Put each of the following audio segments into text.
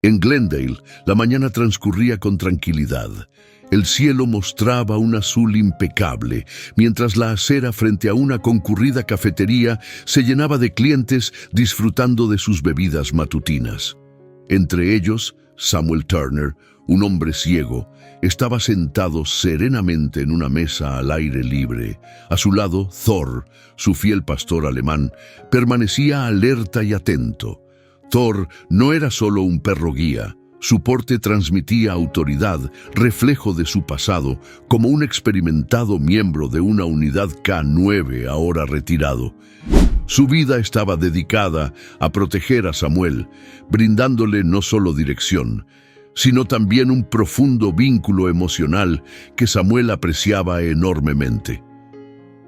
En Glendale, la mañana transcurría con tranquilidad. El cielo mostraba un azul impecable, mientras la acera frente a una concurrida cafetería se llenaba de clientes disfrutando de sus bebidas matutinas. Entre ellos, Samuel Turner, un hombre ciego, estaba sentado serenamente en una mesa al aire libre. A su lado, Thor, su fiel pastor alemán, permanecía alerta y atento. Thor no era solo un perro guía. Su porte transmitía autoridad, reflejo de su pasado, como un experimentado miembro de una unidad K9 ahora retirado. Su vida estaba dedicada a proteger a Samuel, brindándole no solo dirección, sino también un profundo vínculo emocional que Samuel apreciaba enormemente.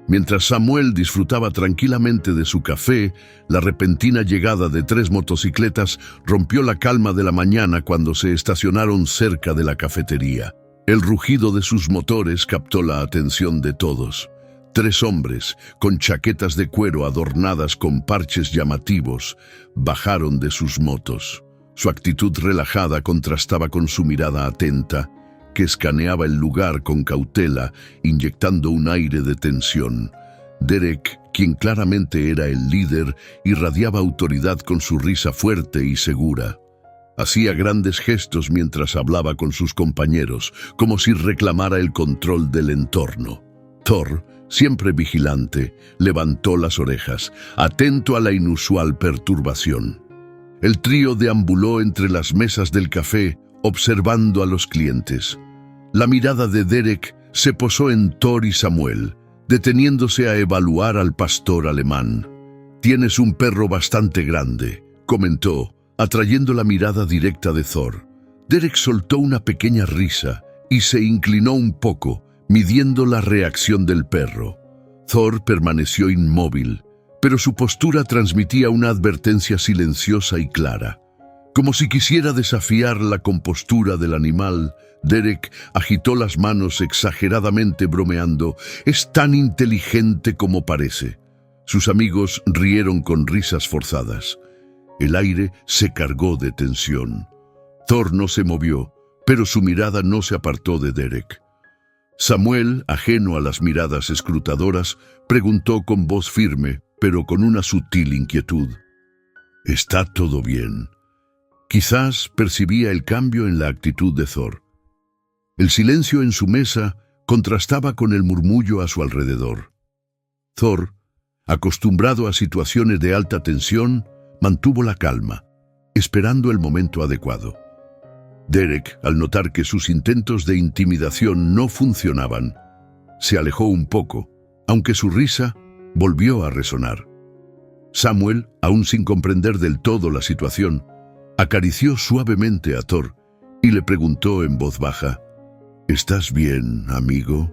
Mientras Samuel disfrutaba tranquilamente de su café, la repentina llegada de 3 motocicletas rompió la calma de la mañana cuando se estacionaron cerca de la cafetería. El rugido de sus motores captó la atención de todos. 3 hombres, con chaquetas de cuero adornadas con parches llamativos, bajaron de sus motos. Su actitud relajada contrastaba con su mirada atenta, que escaneaba el lugar con cautela, inyectando un aire de tensión. Derek, quien claramente era el líder, irradiaba autoridad con su risa fuerte y segura. Hacía grandes gestos mientras hablaba con sus compañeros, como si reclamara el control del entorno. Thor, siempre vigilante, levantó las orejas, atento a la inusual perturbación. El trío deambuló entre las mesas del café, observando a los clientes. La mirada de Derek se posó en Thor y Samuel, deteniéndose a evaluar al pastor alemán. «Tienes un perro bastante grande», comentó, atrayendo la mirada directa de Thor. Derek soltó una pequeña risa y se inclinó un poco, midiendo la reacción del perro. Thor permaneció inmóvil, pero su postura transmitía una advertencia silenciosa y clara. Como si quisiera desafiar la compostura del animal, Derek agitó las manos exageradamente bromeando. «Es tan inteligente como parece». Sus amigos rieron con risas forzadas. El aire se cargó de tensión. Thor no se movió, pero su mirada no se apartó de Derek. Samuel, ajeno a las miradas escrutadoras, preguntó con voz firme, pero con una sutil inquietud: «¿Está todo bien?». Quizás percibía el cambio en la actitud de Thor. El silencio en su mesa contrastaba con el murmullo a su alrededor. Thor, acostumbrado a situaciones de alta tensión, mantuvo la calma, esperando el momento adecuado. Derek, al notar que sus intentos de intimidación no funcionaban, se alejó un poco, aunque su risa volvió a resonar. Samuel, aún sin comprender del todo la situación, acarició suavemente a Thor y le preguntó en voz baja: «¿Estás bien, amigo?».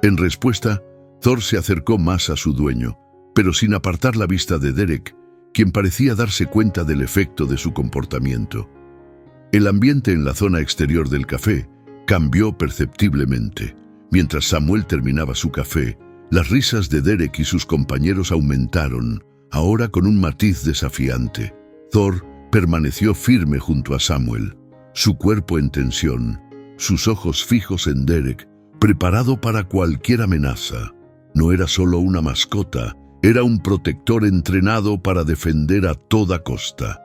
En respuesta, Thor se acercó más a su dueño, pero sin apartar la vista de Derek, quien parecía darse cuenta del efecto de su comportamiento. El ambiente en la zona exterior del café cambió perceptiblemente. Mientras Samuel terminaba su café, las risas de Derek y sus compañeros aumentaron, ahora con un matiz desafiante. Thor permaneció firme junto a Samuel, su cuerpo en tensión, sus ojos fijos en Derek, preparado para cualquier amenaza. No era solo una mascota, era un protector entrenado para defender a toda costa.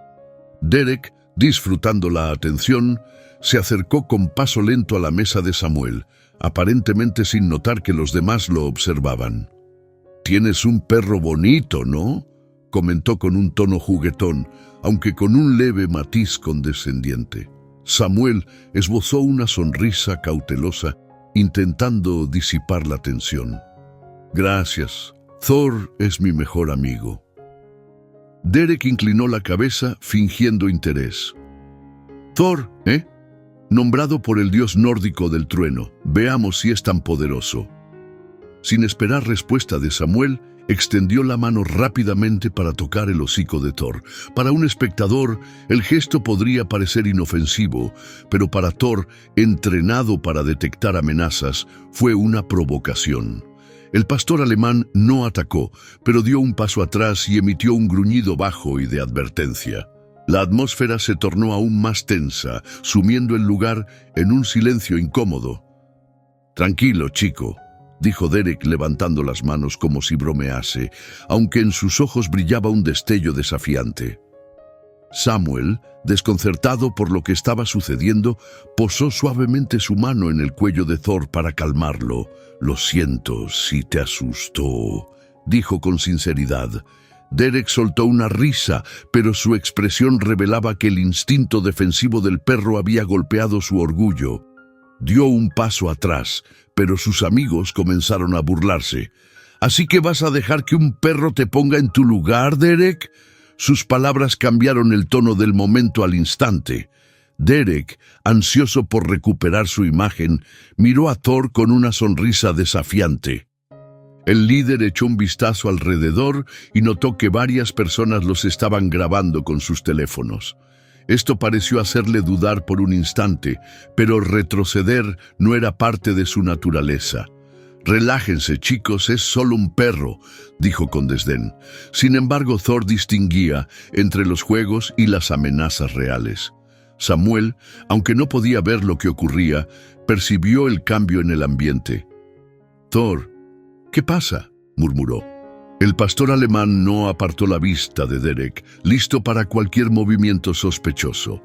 Derek, disfrutando la atención, se acercó con paso lento a la mesa de Samuel, aparentemente sin notar que los demás lo observaban. «Tienes un perro bonito, ¿no?», comentó con un tono juguetón, aunque con un leve matiz condescendiente. Samuel esbozó una sonrisa cautelosa, intentando disipar la tensión. «Gracias. Thor es mi mejor amigo». Derek inclinó la cabeza, fingiendo interés. «Thor, ¿eh? Nombrado por el dios nórdico del trueno. Veamos si es tan poderoso». Sin esperar respuesta de Samuel, extendió la mano rápidamente para tocar el hocico de Thor. Para un espectador, el gesto podría parecer inofensivo, pero para Thor, entrenado para detectar amenazas, fue una provocación. El pastor alemán no atacó, pero dio un paso atrás y emitió un gruñido bajo y de advertencia. La atmósfera se tornó aún más tensa, sumiendo el lugar en un silencio incómodo. «Tranquilo, chico», dijo Derek levantando las manos como si bromease, aunque en sus ojos brillaba un destello desafiante. Samuel, desconcertado por lo que estaba sucediendo, posó suavemente su mano en el cuello de Thor para calmarlo. «Lo siento si te asustó», dijo con sinceridad. Derek soltó una risa, pero su expresión revelaba que el instinto defensivo del perro había golpeado su orgullo. Dio un paso atrás, pero sus amigos comenzaron a burlarse. «¿Así que vas a dejar que un perro te ponga en tu lugar, Derek?» Sus palabras cambiaron el tono del momento al instante. Derek, ansioso por recuperar su imagen, miró a Thor con una sonrisa desafiante. El líder echó un vistazo alrededor y notó que varias personas los estaban grabando con sus teléfonos. Esto pareció hacerle dudar por un instante, pero retroceder no era parte de su naturaleza. «Relájense, chicos, es solo un perro», dijo con desdén. Sin embargo, Thor distinguía entre los juegos y las amenazas reales. Samuel, aunque no podía ver lo que ocurría, percibió el cambio en el ambiente. «Thor, ¿qué pasa?», murmuró. El pastor alemán no apartó la vista de Derek, listo para cualquier movimiento sospechoso.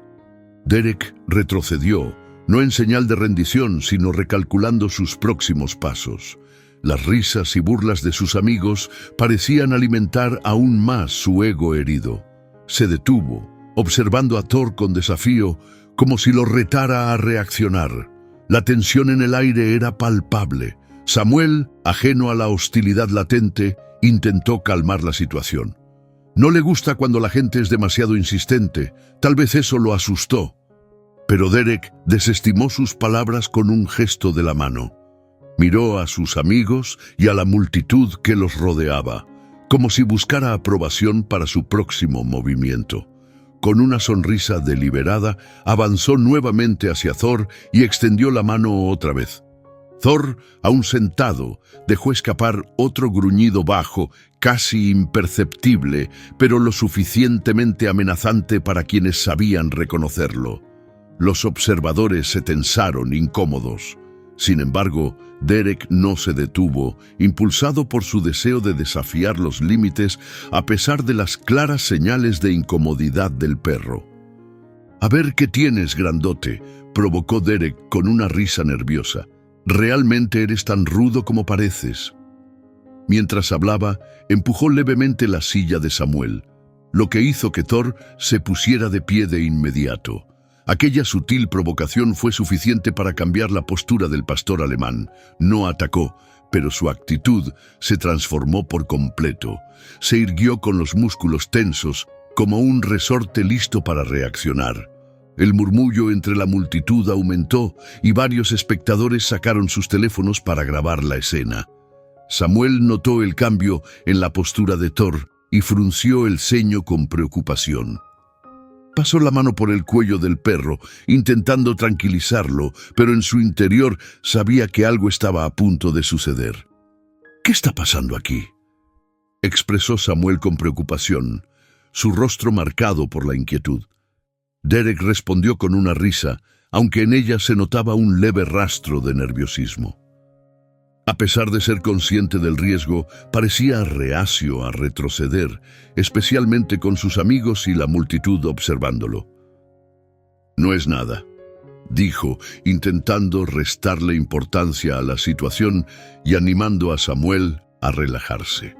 Derek retrocedió, no en señal de rendición, sino recalculando sus próximos pasos. Las risas y burlas de sus amigos parecían alimentar aún más su ego herido. Se detuvo, observando a Thor con desafío, como si lo retara a reaccionar. La tensión en el aire era palpable. Samuel, ajeno a la hostilidad latente, intentó calmar la situación. No le gusta cuando la gente es demasiado insistente, tal vez eso lo asustó. Pero Derek desestimó sus palabras con un gesto de la mano. Miró a sus amigos y a la multitud que los rodeaba, como si buscara aprobación para su próximo movimiento. Con una sonrisa deliberada, avanzó nuevamente hacia Thor y extendió la mano otra vez. Thor, aún sentado, dejó escapar otro gruñido bajo, casi imperceptible, pero lo suficientemente amenazante para quienes sabían reconocerlo. Los observadores se tensaron, incómodos. Sin embargo, Derek no se detuvo, impulsado por su deseo de desafiar los límites a pesar de las claras señales de incomodidad del perro. «A ver qué tienes, grandote», provocó Derek con una risa nerviosa. «Realmente eres tan rudo como pareces». Mientras hablaba, empujó levemente la silla de Samuel, lo que hizo que Thor se pusiera de pie de inmediato. Aquella sutil provocación fue suficiente para cambiar la postura del pastor alemán. No atacó, pero su actitud se transformó por completo. Se irguió con los músculos tensos, como un resorte listo para reaccionar. El murmullo entre la multitud aumentó y varios espectadores sacaron sus teléfonos para grabar la escena. Samuel notó el cambio en la postura de Thor y frunció el ceño con preocupación. Pasó la mano por el cuello del perro, intentando tranquilizarlo, pero en su interior sabía que algo estaba a punto de suceder. «¿Qué está pasando aquí?», expresó Samuel con preocupación, su rostro marcado por la inquietud. Derek respondió con una risa, aunque en ella se notaba un leve rastro de nerviosismo. A pesar de ser consciente del riesgo, parecía reacio a retroceder, especialmente con sus amigos y la multitud observándolo. «No es nada», dijo, intentando restarle importancia a la situación y animando a Samuel a relajarse.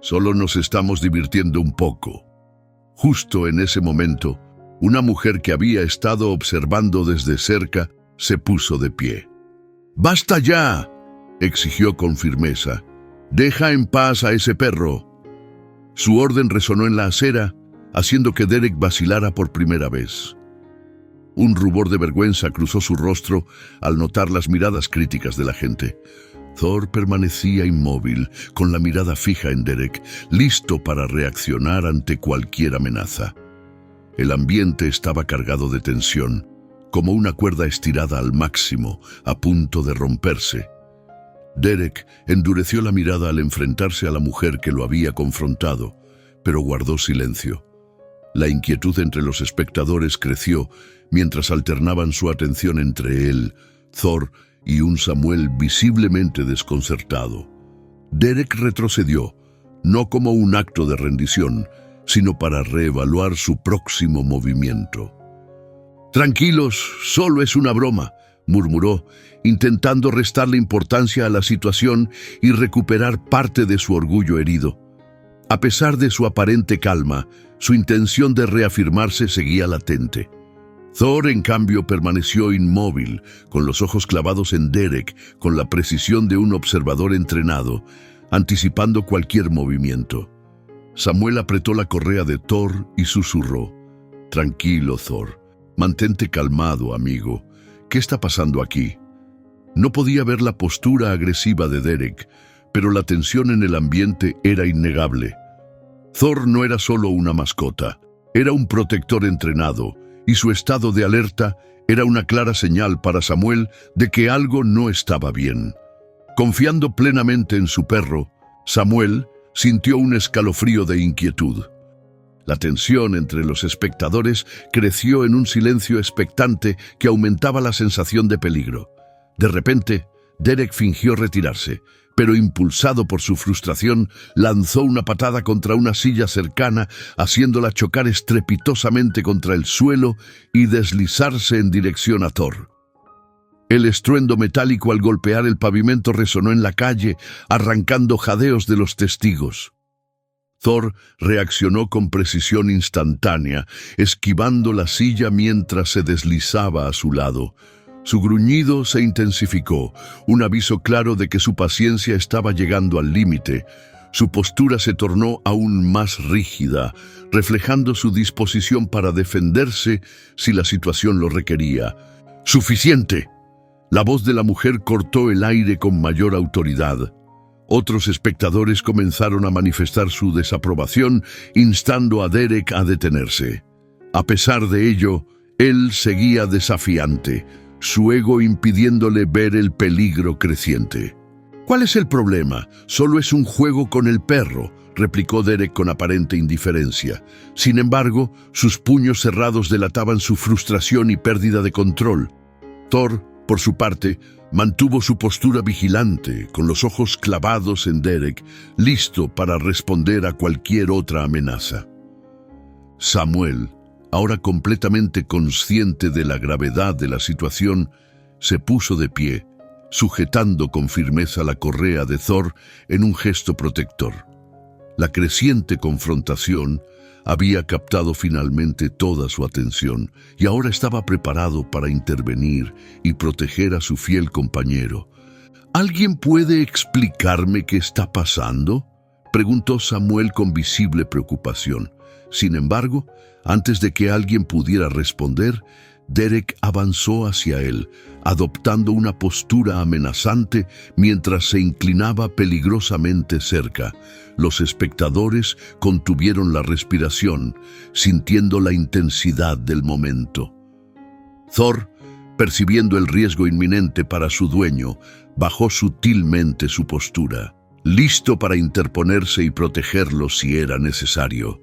«Solo nos estamos divirtiendo un poco». Justo en ese momento, una mujer que había estado observando desde cerca se puso de pie. «¡Basta ya!», exigió con firmeza. «Deja en paz a ese perro». Su orden resonó en la acera, haciendo que Derek vacilara por primera vez. Un rubor de vergüenza cruzó su rostro al notar las miradas críticas de la gente. Thor permanecía inmóvil, con la mirada fija en Derek, listo para reaccionar ante cualquier amenaza. El ambiente estaba cargado de tensión, como una cuerda estirada al máximo, a punto de romperse. Derek endureció la mirada al enfrentarse a la mujer que lo había confrontado, pero guardó silencio. La inquietud entre los espectadores creció mientras alternaban su atención entre él, Thor y un Samuel visiblemente desconcertado. Derek retrocedió, no como un acto de rendición, sino para reevaluar su próximo movimiento. «Tranquilos, solo es una broma», murmuró, intentando restarle importancia a la situación y recuperar parte de su orgullo herido. A pesar de su aparente calma, su intención de reafirmarse seguía latente. Thor, en cambio, permaneció inmóvil, con los ojos clavados en Derek, con la precisión de un observador entrenado, anticipando cualquier movimiento. Samuel apretó la correa de Thor y susurró: «Tranquilo, Thor. Mantente calmado, amigo. ¿Qué está pasando aquí?». No podía ver la postura agresiva de Derek, pero la tensión en el ambiente era innegable. Thor no era solo una mascota, era un protector entrenado, y su estado de alerta era una clara señal para Samuel de que algo no estaba bien. Confiando plenamente en su perro, Samuel sintió un escalofrío de inquietud. La tensión entre los espectadores creció en un silencio expectante que aumentaba la sensación de peligro. De repente, Derek fingió retirarse, pero impulsado por su frustración, lanzó una patada contra una silla cercana, haciéndola chocar estrepitosamente contra el suelo y deslizarse en dirección a Thor. El estruendo metálico al golpear el pavimento resonó en la calle, arrancando jadeos de los testigos. Thor reaccionó con precisión instantánea, esquivando la silla mientras se deslizaba a su lado. Su gruñido se intensificó, un aviso claro de que su paciencia estaba llegando al límite. Su postura se tornó aún más rígida, reflejando su disposición para defenderse si la situación lo requería. «¡Suficiente!». La voz de la mujer cortó el aire con mayor autoridad. Otros espectadores comenzaron a manifestar su desaprobación, instando a Derek a detenerse. A pesar de ello, él seguía desafiante, su ego impidiéndole ver el peligro creciente. «¿Cuál es el problema? Solo es un juego con el perro», replicó Derek con aparente indiferencia. Sin embargo, sus puños cerrados delataban su frustración y pérdida de control. Thor, por su parte, mantuvo su postura vigilante, con los ojos clavados en Derek, listo para responder a cualquier otra amenaza. Samuel, ahora completamente consciente de la gravedad de la situación, se puso de pie, sujetando con firmeza la correa de Thor en un gesto protector. La creciente confrontación había captado finalmente toda su atención y ahora estaba preparado para intervenir y proteger a su fiel compañero. «¿Alguien puede explicarme qué está pasando?», preguntó Samuel con visible preocupación. Sin embargo, antes de que alguien pudiera responder, Derek avanzó hacia él, adoptando una postura amenazante mientras se inclinaba peligrosamente cerca. Los espectadores contuvieron la respiración, sintiendo la intensidad del momento. Thor, percibiendo el riesgo inminente para su dueño, bajó sutilmente su postura, listo para interponerse y protegerlo si era necesario.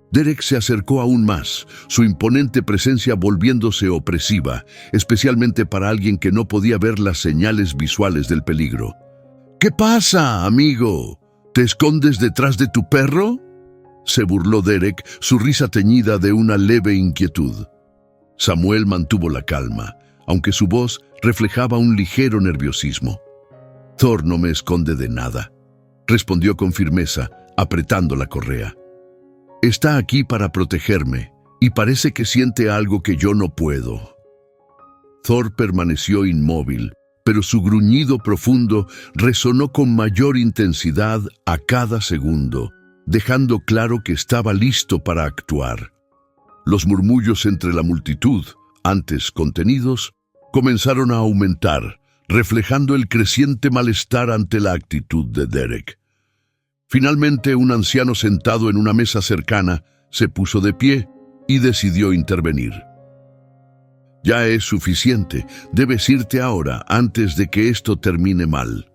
Derek se acercó aún más, su imponente presencia volviéndose opresiva, especialmente para alguien que no podía ver las señales visuales del peligro. «¿Qué pasa, amigo? ¿Te escondes detrás de tu perro?», se burló Derek, su risa teñida de una leve inquietud. Samuel mantuvo la calma, aunque su voz reflejaba un ligero nerviosismo. «Thor no me esconde de nada», respondió con firmeza, apretando la correa. «Está aquí para protegerme, y parece que siente algo que yo no puedo». Thor permaneció inmóvil, pero su gruñido profundo resonó con mayor intensidad a cada segundo, dejando claro que estaba listo para actuar. Los murmullos entre la multitud, antes contenidos, comenzaron a aumentar, reflejando el creciente malestar ante la actitud de Derek. Finalmente, un anciano sentado en una mesa cercana se puso de pie y decidió intervenir. «Ya es suficiente. Debes irte ahora, antes de que esto termine mal».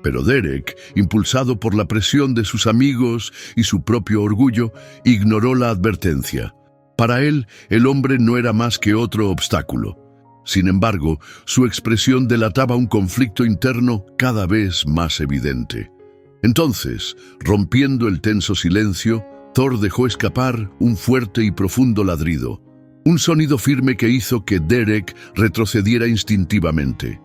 Pero Derek, impulsado por la presión de sus amigos y su propio orgullo, ignoró la advertencia. Para él, el hombre no era más que otro obstáculo. Sin embargo, su expresión delataba un conflicto interno cada vez más evidente. Entonces, rompiendo el tenso silencio, Thor dejó escapar un fuerte y profundo ladrido, un sonido firme que hizo que Derek retrocediera instintivamente.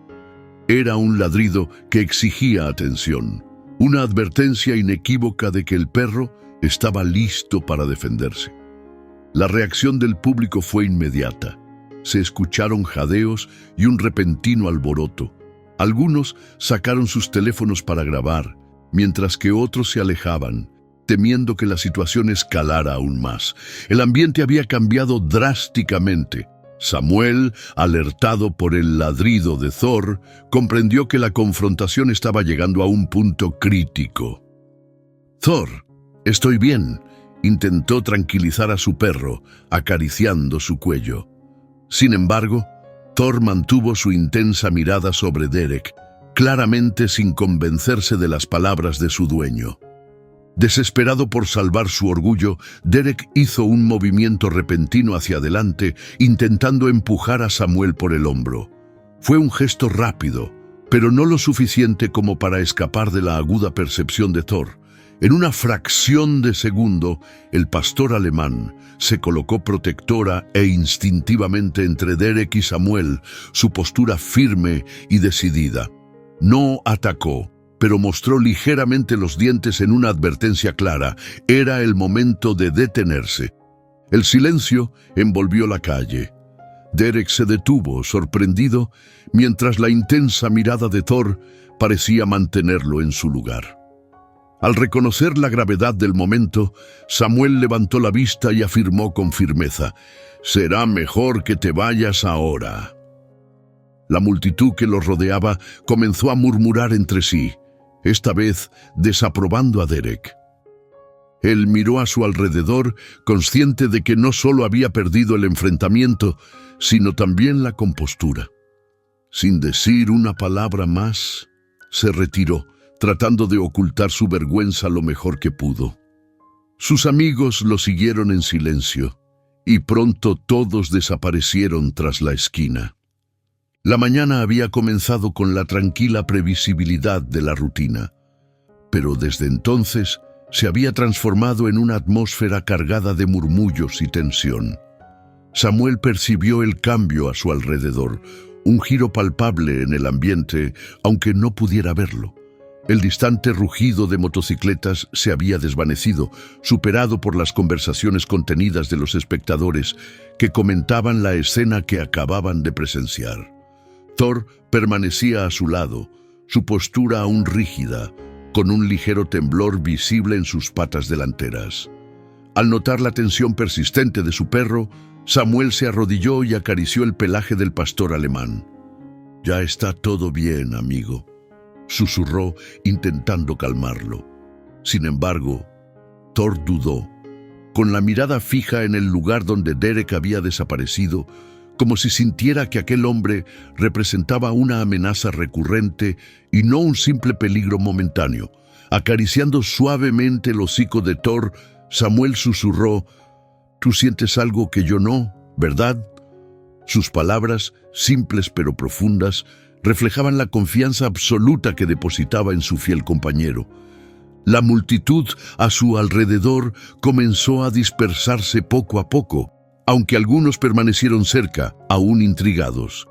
Era un ladrido que exigía atención, una advertencia inequívoca de que el perro estaba listo para defenderse. La reacción del público fue inmediata. Se escucharon jadeos y un repentino alboroto. Algunos sacaron sus teléfonos para grabar, mientras que otros se alejaban, temiendo que la situación escalara aún más. El ambiente había cambiado drásticamente. Samuel, alertado por el ladrido de Thor, comprendió que la confrontación estaba llegando a un punto crítico. «Thor, estoy bien», intentó tranquilizar a su perro, acariciando su cuello. Sin embargo, Thor mantuvo su intensa mirada sobre Derek, claramente sin convencerse de las palabras de su dueño. Desesperado por salvar su orgullo, Derek hizo un movimiento repentino hacia adelante, intentando empujar a Samuel por el hombro. Fue un gesto rápido, pero no lo suficiente como para escapar de la aguda percepción de Thor. En una fracción de segundo, el pastor alemán se colocó protectora e instintivamente entre Derek y Samuel, su postura firme y decidida. No atacó, pero mostró ligeramente los dientes en una advertencia clara. Era el momento de detenerse. El silencio envolvió la calle. Derek se detuvo, sorprendido, mientras la intensa mirada de Thor parecía mantenerlo en su lugar. Al reconocer la gravedad del momento, Samuel levantó la vista y afirmó con firmeza: «Será mejor que te vayas ahora». La multitud que los rodeaba comenzó a murmurar entre sí, esta vez desaprobando a Derek. Él miró a su alrededor, consciente de que no solo había perdido el enfrentamiento, sino también la compostura. Sin decir una palabra más, se retiró, tratando de ocultar su vergüenza lo mejor que pudo. Sus amigos lo siguieron en silencio, y pronto todos desaparecieron tras la esquina. La mañana había comenzado con la tranquila previsibilidad de la rutina, pero desde entonces se había transformado en una atmósfera cargada de murmullos y tensión. Samuel percibió el cambio a su alrededor, un giro palpable en el ambiente, aunque no pudiera verlo. El distante rugido de motocicletas se había desvanecido, superado por las conversaciones contenidas de los espectadores que comentaban la escena que acababan de presenciar. Thor permanecía a su lado, su postura aún rígida, con un ligero temblor visible en sus patas delanteras. Al notar la tensión persistente de su perro, Samuel se arrodilló y acarició el pelaje del pastor alemán. «Ya está todo bien, amigo», susurró, intentando calmarlo. Sin embargo, Thor dudó. Con la mirada fija en el lugar donde Derek había desaparecido, como si sintiera que aquel hombre representaba una amenaza recurrente y no un simple peligro momentáneo. Acariciando suavemente el hocico de Thor, Samuel susurró: «Tú sientes algo que yo no, ¿verdad?». Sus palabras, simples pero profundas, reflejaban la confianza absoluta que depositaba en su fiel compañero. La multitud a su alrededor comenzó a dispersarse poco a poco, aunque algunos permanecieron cerca, aún intrigados.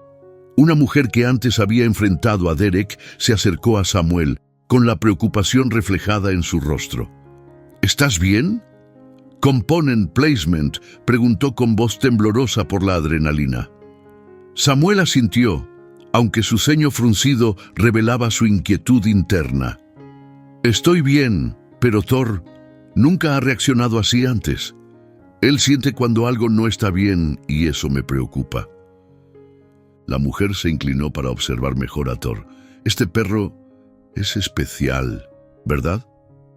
Una mujer que antes había enfrentado a Derek se acercó a Samuel, con la preocupación reflejada en su rostro. «¿Estás bien?». «Component placement», preguntó con voz temblorosa por la adrenalina. Samuel asintió, aunque su ceño fruncido revelaba su inquietud interna. «Estoy bien, pero Thor nunca ha reaccionado así antes. Él siente cuando algo no está bien y eso me preocupa». La mujer se inclinó para observar mejor a Thor. «Este perro es especial, ¿verdad?».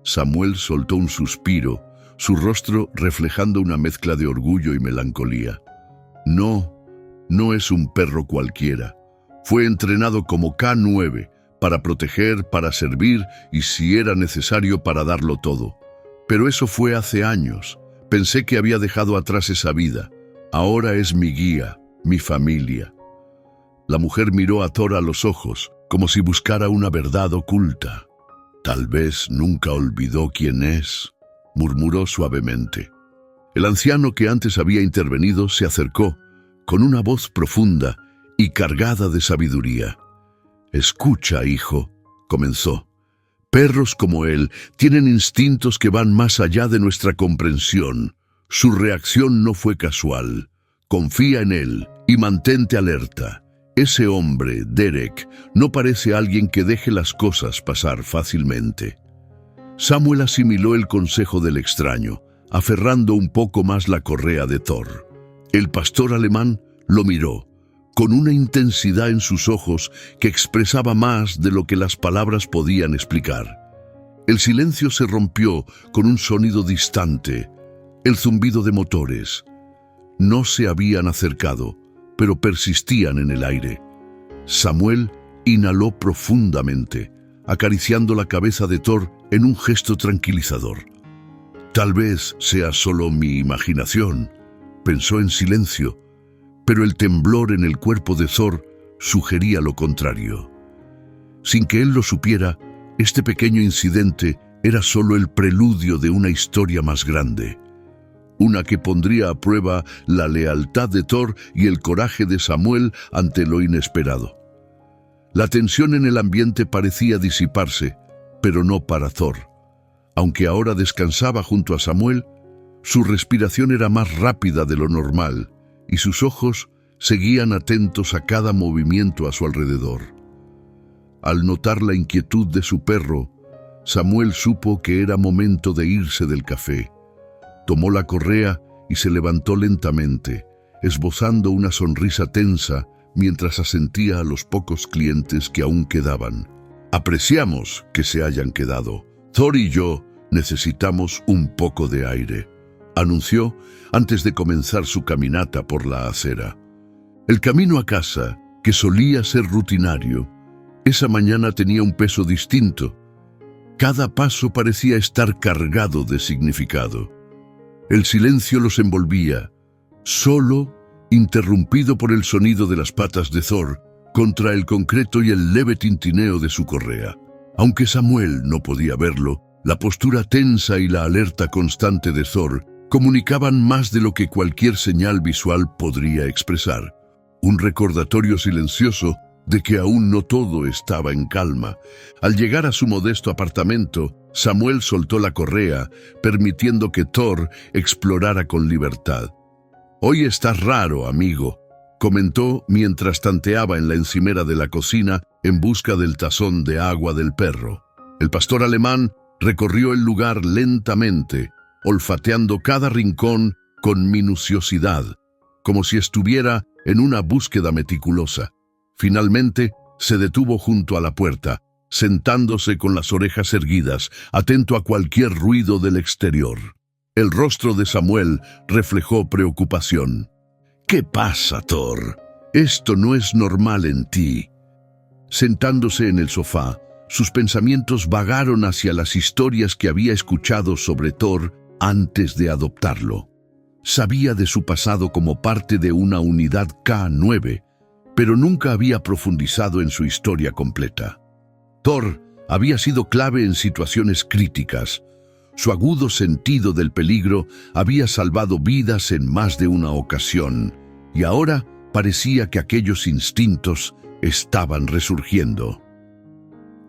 Samuel soltó un suspiro, su rostro reflejando una mezcla de orgullo y melancolía. «No, no es un perro cualquiera. Fue entrenado como K9 para proteger, para servir y, si era necesario, para darlo todo. Pero eso fue hace años. Pensé que había dejado atrás esa vida. Ahora es mi guía, mi familia. La mujer miró a Thor a los ojos, como si buscara una verdad oculta. Tal vez nunca olvidó quién es, murmuró suavemente. El anciano que antes había intervenido se acercó, con una voz profunda y cargada de sabiduría. «Escucha, hijo», comenzó. «Perros como él tienen instintos que van más allá de nuestra comprensión. Su reacción no fue casual. Confía en él y mantente alerta. Ese hombre, Derek, no parece alguien que deje las cosas pasar fácilmente». Samuel asimiló el consejo del extraño, aferrando un poco más la correa de Thor. El pastor alemán lo miró, con una intensidad en sus ojos que expresaba más de lo que las palabras podían explicar. El silencio se rompió con un sonido distante, el zumbido de motores. No se habían acercado, pero persistían en el aire. Samuel inhaló profundamente, acariciando la cabeza de Thor en un gesto tranquilizador. «Tal vez sea solo mi imaginación», pensó en silencio, pero el temblor en el cuerpo de Thor sugería lo contrario. Sin que él lo supiera, este pequeño incidente era solo el preludio de una historia más grande. Una que pondría a prueba la lealtad de Thor y el coraje de Samuel ante lo inesperado. La tensión en el ambiente parecía disiparse, pero no para Thor. Aunque ahora descansaba junto a Samuel, su respiración era más rápida de lo normal y sus ojos seguían atentos a cada movimiento a su alrededor. Al notar la inquietud de su perro, Samuel supo que era momento de irse del café. Tomó la correa y se levantó lentamente, esbozando una sonrisa tensa mientras asentía a los pocos clientes que aún quedaban. «Apreciamos que se hayan quedado. Thor y yo necesitamos un poco de aire», anunció antes de comenzar su caminata por la acera. El camino a casa, que solía ser rutinario, esa mañana tenía un peso distinto. Cada paso parecía estar cargado de significado. El silencio los envolvía, solo interrumpido por el sonido de las patas de Thor contra el concreto y el leve tintineo de su correa. Aunque Samuel no podía verlo, la postura tensa y la alerta constante de Thor comunicaban más de lo que cualquier señal visual podría expresar. Un recordatorio silencioso de que aún no todo estaba en calma. Al llegar a su modesto apartamento, Samuel soltó la correa, permitiendo que Thor explorara con libertad. «Hoy estás raro, amigo», comentó mientras tanteaba en la encimera de la cocina en busca del tazón de agua del perro. El pastor alemán recorrió el lugar lentamente, olfateando cada rincón con minuciosidad, como si estuviera en una búsqueda meticulosa. Finalmente, se detuvo junto a la puerta, sentándose con las orejas erguidas, atento a cualquier ruido del exterior. El rostro de Samuel reflejó preocupación. «¿Qué pasa, Thor? Esto no es normal en ti». Sentándose en el sofá, sus pensamientos vagaron hacia las historias que había escuchado sobre Thor antes de adoptarlo. Sabía de su pasado como parte de una unidad K9, pero nunca había profundizado en su historia completa. Thor había sido clave en situaciones críticas. Su agudo sentido del peligro había salvado vidas en más de una ocasión, y ahora parecía que aquellos instintos estaban resurgiendo.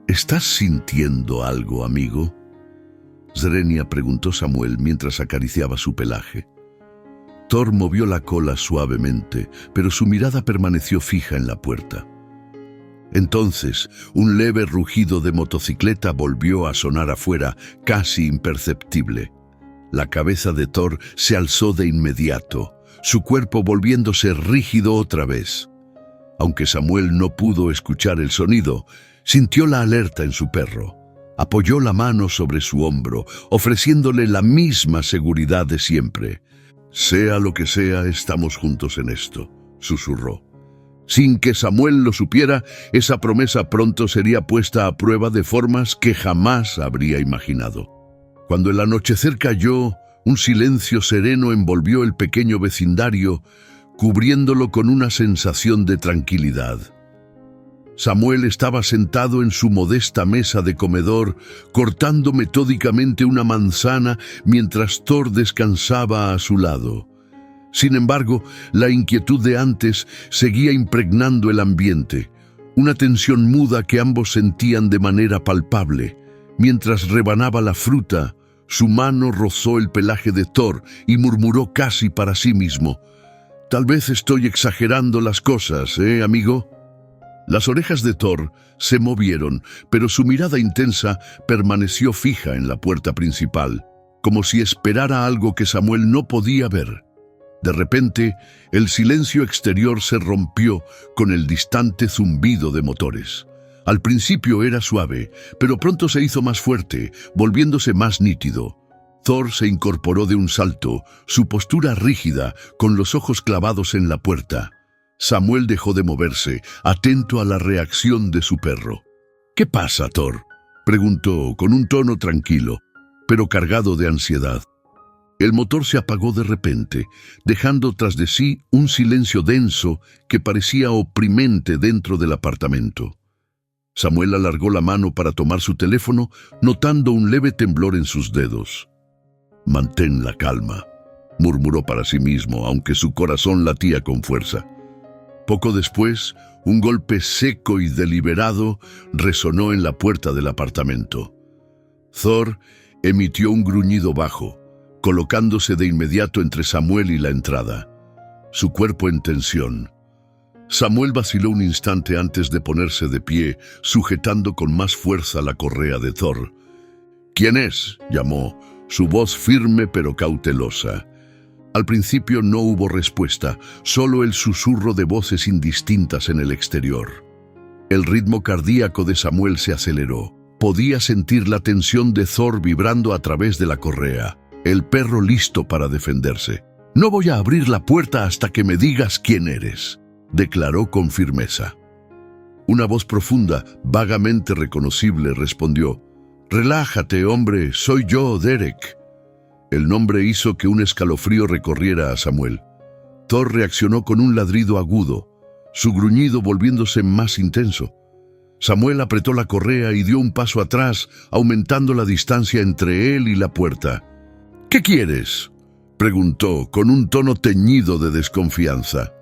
«¿Estás sintiendo algo, amigo?», Zrenia preguntó Samuel mientras acariciaba su pelaje. Thor movió la cola suavemente, pero su mirada permaneció fija en la puerta. Entonces, un leve rugido de motocicleta volvió a sonar afuera, casi imperceptible. La cabeza de Thor se alzó de inmediato, su cuerpo volviéndose rígido otra vez. Aunque Samuel no pudo escuchar el sonido, sintió la alerta en su perro. Apoyó la mano sobre su hombro, ofreciéndole la misma seguridad de siempre. «Sea lo que sea, estamos juntos en esto», susurró. Sin que Samuel lo supiera, esa promesa pronto sería puesta a prueba de formas que jamás habría imaginado. Cuando el anochecer cayó, un silencio sereno envolvió el pequeño vecindario, cubriéndolo con una sensación de tranquilidad. Samuel estaba sentado en su modesta mesa de comedor, cortando metódicamente una manzana mientras Thor descansaba a su lado. Sin embargo, la inquietud de antes seguía impregnando el ambiente, una tensión muda que ambos sentían de manera palpable. Mientras rebanaba la fruta, su mano rozó el pelaje de Thor y murmuró casi para sí mismo: «Tal vez estoy exagerando las cosas, amigo?» Las orejas de Thor se movieron, pero su mirada intensa permaneció fija en la puerta principal, como si esperara algo que Samuel no podía ver. De repente, el silencio exterior se rompió con el distante zumbido de motores. Al principio era suave, pero pronto se hizo más fuerte, volviéndose más nítido. Thor se incorporó de un salto, su postura rígida, con los ojos clavados en la puerta. Samuel dejó de moverse, atento a la reacción de su perro. «¿Qué pasa, Thor?», preguntó con un tono tranquilo, pero cargado de ansiedad. El motor se apagó de repente, dejando tras de sí un silencio denso que parecía oprimente dentro del apartamento. Samuel alargó la mano para tomar su teléfono, notando un leve temblor en sus dedos. «Mantén la calma», murmuró para sí mismo, aunque su corazón latía con fuerza. Poco después, un golpe seco y deliberado resonó en la puerta del apartamento. Thor emitió un gruñido bajo, colocándose de inmediato entre Samuel y la entrada, su cuerpo en tensión. Samuel vaciló un instante antes de ponerse de pie, sujetando con más fuerza la correa de Thor. «¿Quién es?», llamó, su voz firme pero cautelosa. Al principio no hubo respuesta, solo el susurro de voces indistintas en el exterior. El ritmo cardíaco de Samuel se aceleró. Podía sentir la tensión de Thor vibrando a través de la correa, el perro listo para defenderse. «No voy a abrir la puerta hasta que me digas quién eres», declaró con firmeza. Una voz profunda, vagamente reconocible, respondió: «Relájate, hombre, soy yo, Derek». El nombre hizo que un escalofrío recorriera a Samuel. Thor reaccionó con un ladrido agudo, su gruñido volviéndose más intenso. Samuel apretó la correa y dio un paso atrás, aumentando la distancia entre él y la puerta. «¿Qué quieres?», preguntó, con un tono teñido de desconfianza.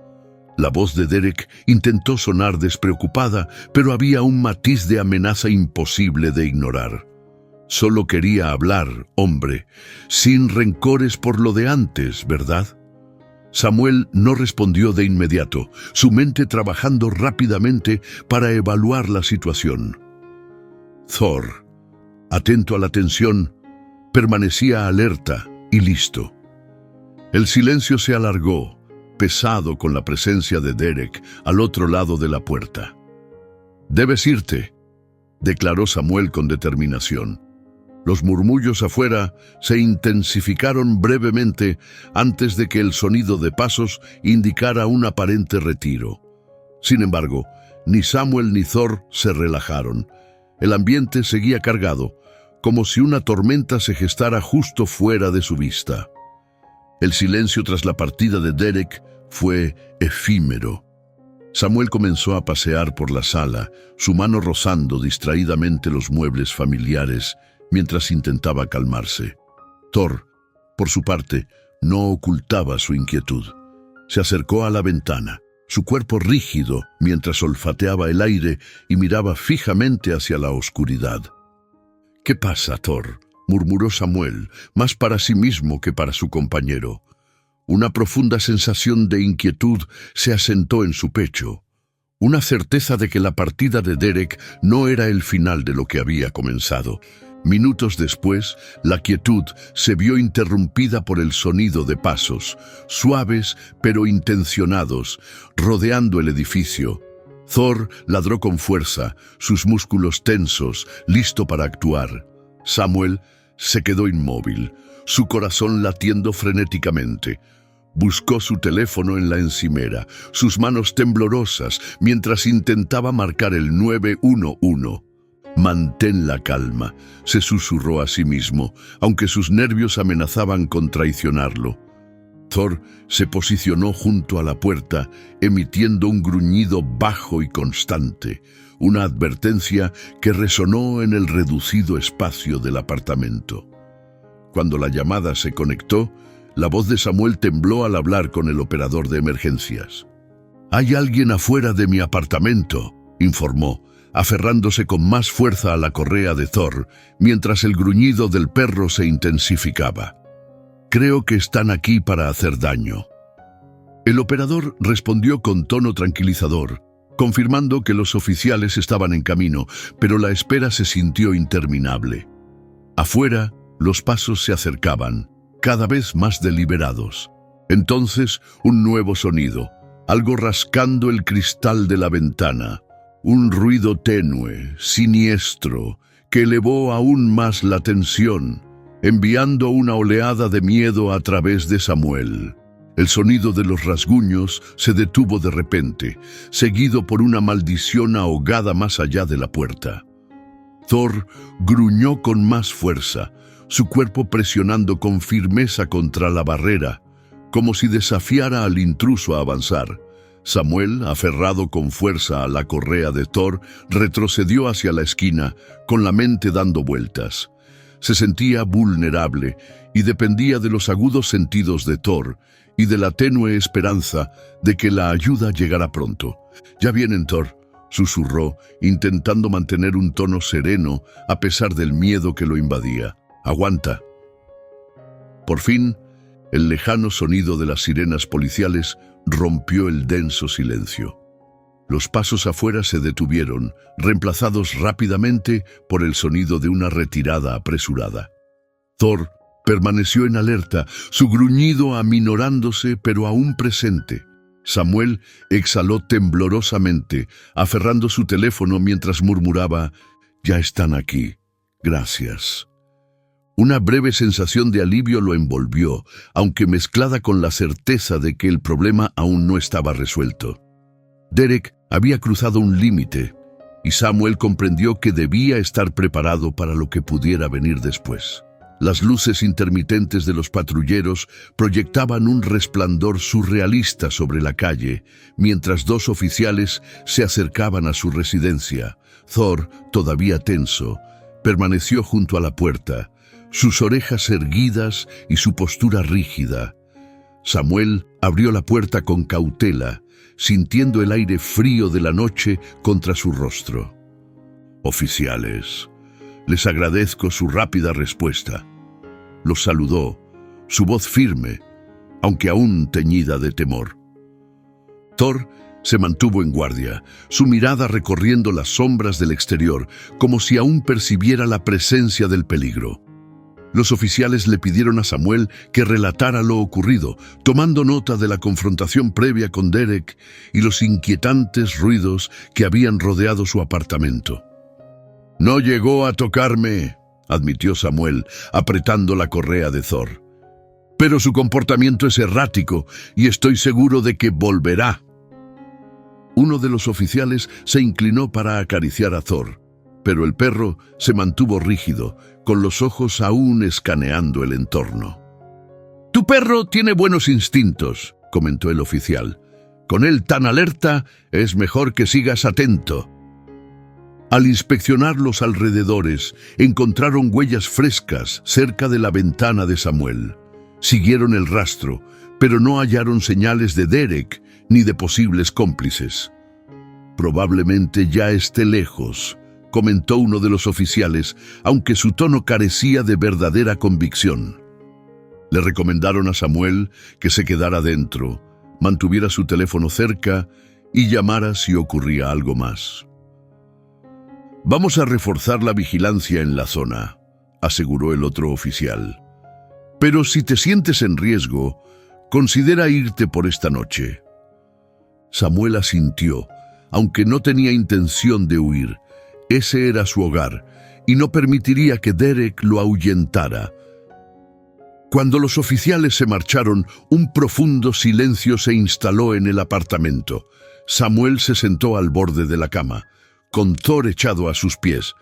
La voz de Derek intentó sonar despreocupada, pero había un matiz de amenaza imposible de ignorar. «Solo quería hablar, hombre, sin rencores por lo de antes, ¿verdad?». Samuel no respondió de inmediato, su mente trabajando rápidamente para evaluar la situación. Thor, atento a la tensión, permanecía alerta y listo. El silencio se alargó, pesado con la presencia de Derek al otro lado de la puerta. «Debes irte», declaró Samuel con determinación. Los murmullos afuera se intensificaron brevemente antes de que el sonido de pasos indicara un aparente retiro. Sin embargo, ni Samuel ni Thor se relajaron. El ambiente seguía cargado, como si una tormenta se gestara justo fuera de su vista. El silencio tras la partida de Derek fue efímero. Samuel comenzó a pasear por la sala, su mano rozando distraídamente los muebles familiares, mientras intentaba calmarse. Thor, por su parte, no ocultaba su inquietud. Se acercó a la ventana, su cuerpo rígido, mientras olfateaba el aire y miraba fijamente hacia la oscuridad. «¿Qué pasa, Thor?», murmuró Samuel, más para sí mismo que para su compañero. Una profunda sensación de inquietud se asentó en su pecho, una certeza de que la partida de Derek no era el final de lo que había comenzado. Minutos después, la quietud se vio interrumpida por el sonido de pasos, suaves pero intencionados, rodeando el edificio. Thor ladró con fuerza, sus músculos tensos, listo para actuar. Samuel se quedó inmóvil, su corazón latiendo frenéticamente. Buscó su teléfono en la encimera, sus manos temblorosas, mientras intentaba marcar el 911. «Mantén la calma», se susurró a sí mismo, aunque sus nervios amenazaban con traicionarlo. Thor se posicionó junto a la puerta, emitiendo un gruñido bajo y constante, una advertencia que resonó en el reducido espacio del apartamento. Cuando la llamada se conectó, la voz de Samuel tembló al hablar con el operador de emergencias. «Hay alguien afuera de mi apartamento», informó, aferrándose con más fuerza a la correa de Thor, mientras el gruñido del perro se intensificaba. «Creo que están aquí para hacer daño». El operador respondió con tono tranquilizador, confirmando que los oficiales estaban en camino, pero la espera se sintió interminable. Afuera, los pasos se acercaban, cada vez más deliberados. Entonces, un nuevo sonido, algo rascando el cristal de la ventana, un ruido tenue, siniestro, que elevó aún más la tensión, enviando una oleada de miedo a través de Samuel. El sonido de los rasguños se detuvo de repente, seguido por una maldición ahogada más allá de la puerta. Thor gruñó con más fuerza, su cuerpo presionando con firmeza contra la barrera, como si desafiara al intruso a avanzar. Samuel, aferrado con fuerza a la correa de Thor, retrocedió hacia la esquina, con la mente dando vueltas. Se sentía vulnerable y dependía de los agudos sentidos de Thor y de la tenue esperanza de que la ayuda llegara pronto. «Ya vienen, Thor», susurró, intentando mantener un tono sereno a pesar del miedo que lo invadía. «Aguanta». Por fin, el lejano sonido de las sirenas policiales rompió el denso silencio. Los pasos afuera se detuvieron, reemplazados rápidamente por el sonido de una retirada apresurada. Thor permaneció en alerta, su gruñido aminorándose pero aún presente. Samuel exhaló temblorosamente, aferrando su teléfono mientras murmuraba: «Ya están aquí. Gracias». Una breve sensación de alivio lo envolvió, aunque mezclada con la certeza de que el problema aún no estaba resuelto. Derek había cruzado un límite, y Samuel comprendió que debía estar preparado para lo que pudiera venir después. Las luces intermitentes de los patrulleros proyectaban un resplandor surrealista sobre la calle, mientras dos oficiales se acercaban a su residencia. Thor, todavía tenso, permaneció junto a la puerta, sus orejas erguidas y su postura rígida. Samuel abrió la puerta con cautela, sintiendo el aire frío de la noche contra su rostro. «Oficiales, les agradezco su rápida respuesta». Los saludó, su voz firme, aunque aún teñida de temor. Thor se mantuvo en guardia, su mirada recorriendo las sombras del exterior, como si aún percibiera la presencia del peligro. Los oficiales le pidieron a Samuel que relatara lo ocurrido, tomando nota de la confrontación previa con Derek y los inquietantes ruidos que habían rodeado su apartamento. «No llegó a tocarme», admitió Samuel, apretando la correa de Thor. «Pero su comportamiento es errático y estoy seguro de que volverá». Uno de los oficiales se inclinó para acariciar a Thor, pero el perro se mantuvo rígido, con los ojos aún escaneando el entorno. «Tu perro tiene buenos instintos», comentó el oficial. «Con él tan alerta, es mejor que sigas atento». Al inspeccionar los alrededores, encontraron huellas frescas cerca de la ventana de Samuel. Siguieron el rastro, pero no hallaron señales de Derek ni de posibles cómplices. «Probablemente ya esté lejos», comentó uno de los oficiales, aunque su tono carecía de verdadera convicción. Le recomendaron a Samuel que se quedara dentro, mantuviera su teléfono cerca y llamara si ocurría algo más. «Vamos a reforzar la vigilancia en la zona», aseguró el otro oficial. «Pero si te sientes en riesgo, considera irte por esta noche». Samuel asintió, aunque no tenía intención de huir. Ese era su hogar, y no permitiría que Derek lo ahuyentara. Cuando los oficiales se marcharon, un profundo silencio se instaló en el apartamento. Samuel se sentó al borde de la cama, con Thor echado a sus pies,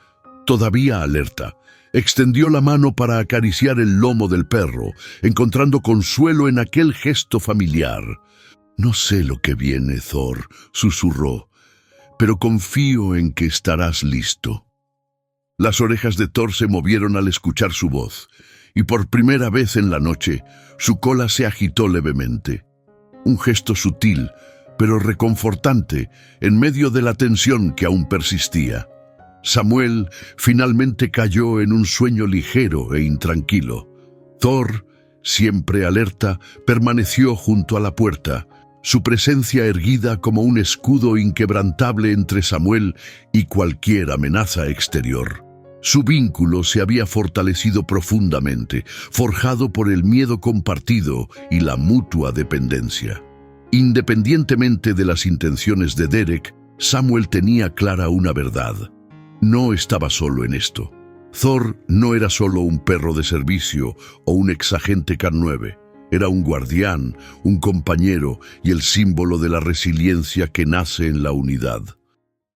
todavía alerta. Extendió la mano para acariciar el lomo del perro, encontrando consuelo en aquel gesto familiar. «No sé lo que viene, Thor», susurró, «pero confío en que estarás listo». Las orejas de Thor se movieron al escuchar su voz, y por primera vez en la noche, su cola se agitó levemente. Un gesto sutil, pero reconfortante, en medio de la tensión que aún persistía. Samuel finalmente cayó en un sueño ligero e intranquilo. Thor, siempre alerta, permaneció junto a la puerta, su presencia erguida como un escudo inquebrantable entre Samuel y cualquier amenaza exterior. Su vínculo se había fortalecido profundamente, forjado por el miedo compartido y la mutua dependencia. Independientemente de las intenciones de Derek, Samuel tenía clara una verdad. No estaba solo en esto. Thor no era solo un perro de servicio o un exagente K9. Era un guardián, un compañero y el símbolo de la resiliencia que nace en la unidad.